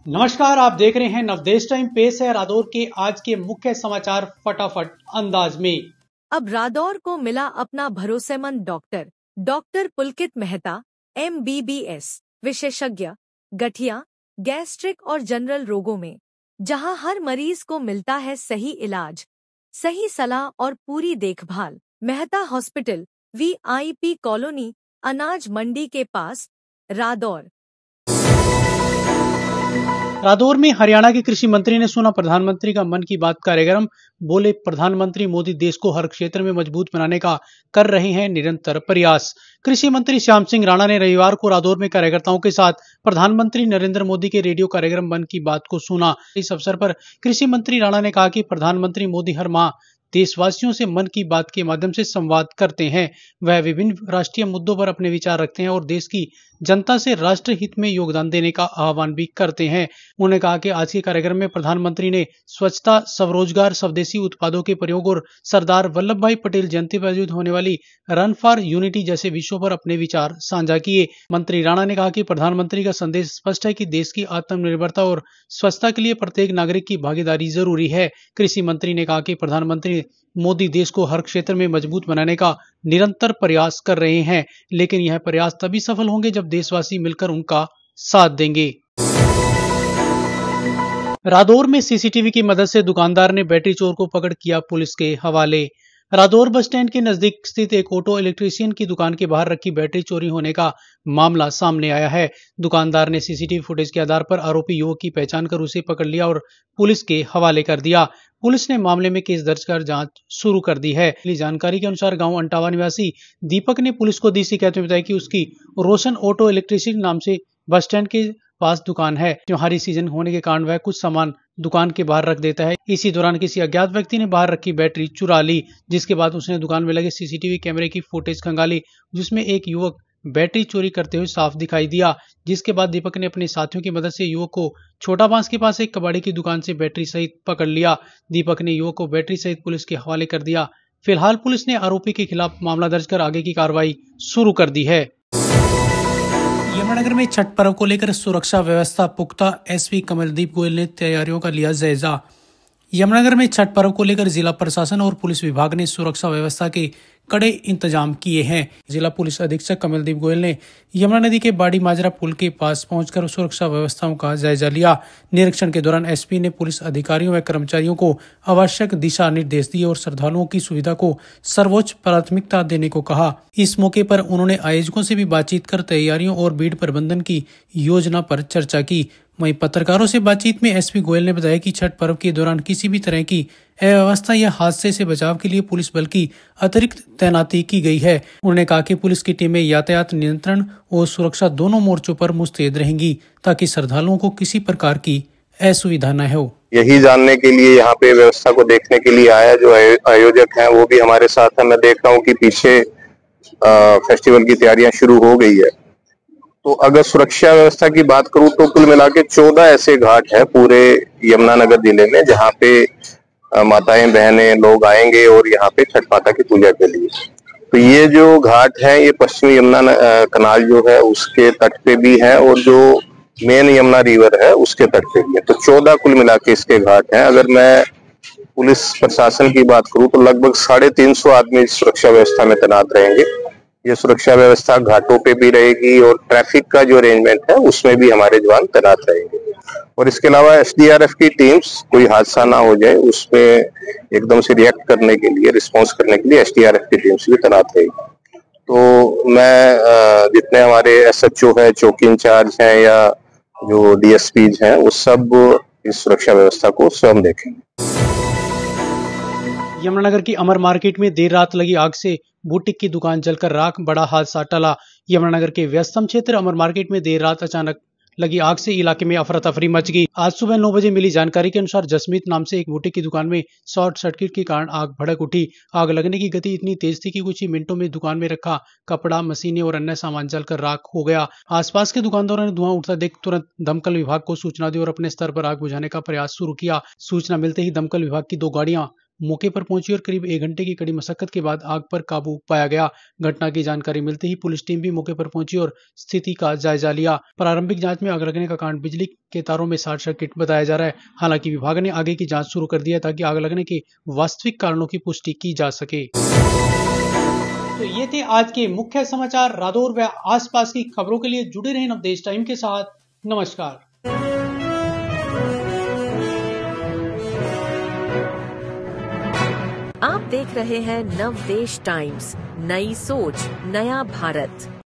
नमस्कार, आप देख रहे हैं नवदेश टाइम। पेश है रादौर के आज के मुख्य समाचार फटाफट अंदाज में। अब रादौर को मिला अपना भरोसेमंद डॉक्टर। डॉक्टर पुलकित मेहता MBBS विशेषज्ञ गठिया, गैस्ट्रिक और जनरल रोगों में, जहां हर मरीज को मिलता है सही इलाज, सही सलाह और पूरी देखभाल। मेहता हॉस्पिटल, VIP कॉलोनी, अनाज मंडी के पास, रादौर। रादौर में हरियाणा के कृषि मंत्री ने सुना प्रधानमंत्री का मन की बात कार्यक्रम। बोले, प्रधानमंत्री मोदी देश को हर क्षेत्र में मजबूत बनाने का कर रहे हैं निरंतर प्रयास। कृषि मंत्री श्याम सिंह राणा ने रविवार को रादौर में कार्यकर्ताओं के साथ प्रधानमंत्री नरेंद्र मोदी के रेडियो कार्यक्रम मन की बात को सुना। इस अवसर पर कृषि मंत्री राणा ने कहा कि प्रधानमंत्री मोदी हर माह देशवासियों से मन की बात के माध्यम से संवाद करते हैं। वह विभिन्न राष्ट्रीय मुद्दों पर अपने विचार रखते हैं और देश की जनता से राष्ट्र हित में योगदान देने का आह्वान भी करते हैं। उन्होंने कहा कि आज के कार्यक्रम में प्रधानमंत्री ने स्वच्छता, स्वरोजगार, स्वदेशी उत्पादों के प्रयोग और सरदार वल्लभ भाई पटेल जयंती पर आयोजित होने वाली रन फॉर यूनिटी जैसे विषयों पर अपने विचार साझा किए। मंत्री राणा ने कहा कि प्रधानमंत्री का संदेश स्पष्ट है कि देश की आत्मनिर्भरता और स्वच्छता के लिए प्रत्येक नागरिक की भागीदारी जरूरी है। कृषि मंत्री ने कहा कि प्रधानमंत्री मोदी देश को हर क्षेत्र में मजबूत बनाने का निरंतर प्रयास कर रहे हैं, लेकिन यह प्रयास तभी सफल होंगे जब देशवासी मिलकर उनका साथ देंगे। रादौर में CCTV की मदद से दुकानदार ने बैटरी चोर को पकड़ किया पुलिस के हवाले। रादौर बस स्टैंड के नजदीक स्थित एक ऑटो इलेक्ट्रीशियन की दुकान के बाहर रखी बैटरी चोरी होने का मामला सामने आया है। दुकानदार ने CCTV फुटेज के आधार पर आरोपी युवक की पहचान कर उसे पकड़ लिया और पुलिस के हवाले कर दिया। पुलिस ने मामले में केस दर्ज कर जांच शुरू कर दी है। मिली जानकारी के अनुसार गांव अंटावा निवासी दीपक ने पुलिस को दी शिकायत में बताया कि उसकी रोशन ऑटो इलेक्ट्रीशियन नाम से बस स्टैंड के पास दुकान है। त्योहारी सीजन होने के कारण वह कुछ सामान दुकान के बाहर रख देता है। इसी दौरान किसी अज्ञात व्यक्ति ने बाहर रखी बैटरी चुरा ली, जिसके बाद उसने दुकान में लगे CCTV कैमरे की फुटेज खंगाली, जिसमें एक युवक बैटरी चोरी करते हुए साफ दिखाई दिया। जिसके बाद दीपक ने अपने साथियों की मदद से युवक को छोटा बांस के पास एक कबाड़ी की दुकान से बैटरी सहित पकड़ लिया। दीपक ने युवक को बैटरी सहित पुलिस के हवाले कर दिया। फिलहाल पुलिस ने आरोपी के खिलाफ मामला दर्ज कर आगे की कार्रवाई शुरू कर दी है। यमुनानगर में छठ पर्व को लेकर सुरक्षा व्यवस्था पुख्ता, SP कमलदीप गोयल ने तैयारियों का लिया जायजा। यमुनानगर में छठ पर्व को लेकर जिला प्रशासन और पुलिस विभाग ने सुरक्षा व्यवस्था के कड़े इंतजाम किए हैं। जिला पुलिस अधीक्षक कमलदीप गोयल ने यमुना नदी के बाड़ी माजरा पुल के पास पहुंचकर सुरक्षा व्यवस्थाओं का जायजा लिया। निरीक्षण के दौरान SP ने पुलिस अधिकारियों व कर्मचारियों को आवश्यक दिशा निर्देश दिए और श्रद्धालुओं की सुविधा को सर्वोच्च प्राथमिकता देने को कहा। इस मौके पर उन्होंने आयोजकों से भी बातचीत कर तैयारियों और भीड़ प्रबंधन की योजना पर चर्चा की। वहीं पत्रकारों से बातचीत में SP गोयल ने बताया कि छठ पर्व के दौरान किसी भी तरह की अव्यवस्था या हादसे से बचाव के लिए पुलिस बल की अतिरिक्त तैनाती की गई है। उन्होंने कहा कि पुलिस की टीमें यातायात नियंत्रण और सुरक्षा दोनों मोर्चों पर मुस्तैद रहेंगी ताकि श्रद्धालुओं को किसी प्रकार की असुविधा न हो। यही जानने के लिए यहाँ पे व्यवस्था को देखने के लिए आया। जो आयोजक हैं वो भी हमारे साथ है। मैं देख रहा हूँ कि पीछे फेस्टिवल की तैयारियां शुरू हो गई है। तो अगर सुरक्षा व्यवस्था की बात करूं तो कुल मिला के 14 ऐसे घाट है पूरे यमुनानगर जिले में, जहाँ पे माताएं बहनें लोग आएंगे और यहाँ पे छठ माता की पूजा के लिए। तो ये जो घाट है ये पश्चिमी यमुना कनाल जो है उसके तट पे भी है और जो मेन यमुना रिवर है उसके तट पे भी है। तो 14 कुल मिला के इसके घाट हैं। अगर मैं पुलिस प्रशासन की बात करूं तो लगभग 350 आदमी सुरक्षा व्यवस्था में तैनात रहेंगे। ये सुरक्षा व्यवस्था घाटों पे भी रहेगी और ट्रैफिक का जो अरेंजमेंट है उसमें भी हमारे जवान तैनात रहेंगे। और इसके अलावा SDRF की टीम्स, कोई हादसा ना हो जाए उसमें एकदम से रिएक्ट करने के लिए, रिस्पॉन्स करने के लिए SDRF की टीम्स भी तैनात रहेगी। तो मैं जितने हमारे SHO है, चौकी इंचार्ज हैं या जो DSPs हैं, वो सब इस सुरक्षा व्यवस्था को स्वयं देखेंगे। यमुनानगर की अमर मार्केट में देर रात लगी आग से बुटीक की दुकान जलकर राख, बड़ा हादसा टला। यमुनानगर के व्यस्तम क्षेत्र अमर मार्केट में देर रात अचानक लगी आग से इलाके में अफरा तफरी मच गई। आज सुबह 9 बजे मिली जानकारी के अनुसार जसमीत नाम से एक बुटीक की दुकान में शॉर्ट सर्किट के कारण आग भड़क उठी। आग लगने की गति इतनी तेज थी कि कुछ ही मिनटों में दुकान में रखा कपड़ा, मशीनें और अन्य सामान जलकर राख हो गया। आसपास के दुकानदारों ने धुआं उठता देख तुरंत दमकल विभाग को सूचना दी और अपने स्तर पर आग बुझाने का प्रयास शुरू किया। सूचना मिलते ही दमकल विभाग की 2 गाड़ियां मौके पर पहुंची और करीब 1 घंटे की कड़ी मशक्कत के बाद आग पर काबू पाया गया। घटना की जानकारी मिलते ही पुलिस टीम भी मौके पर पहुंची और स्थिति का जायजा लिया। प्रारंभिक जांच में आग लगने का कारण बिजली के तारों में शॉर्ट सर्किट बताया जा रहा है। हालांकि विभाग ने आगे की जांच शुरू कर दी है ताकि आग लगने के वास्तविक कारणों की पुष्टि की जा सके। तो ये थे आज के मुख्य समाचार। रादौर व आसपास की खबरों के लिए जुड़े रहें नवदेश टाइम के साथ। नमस्कार। आप देख रहे हैं नवदेश टाइम्स, नई सोच, नया भारत।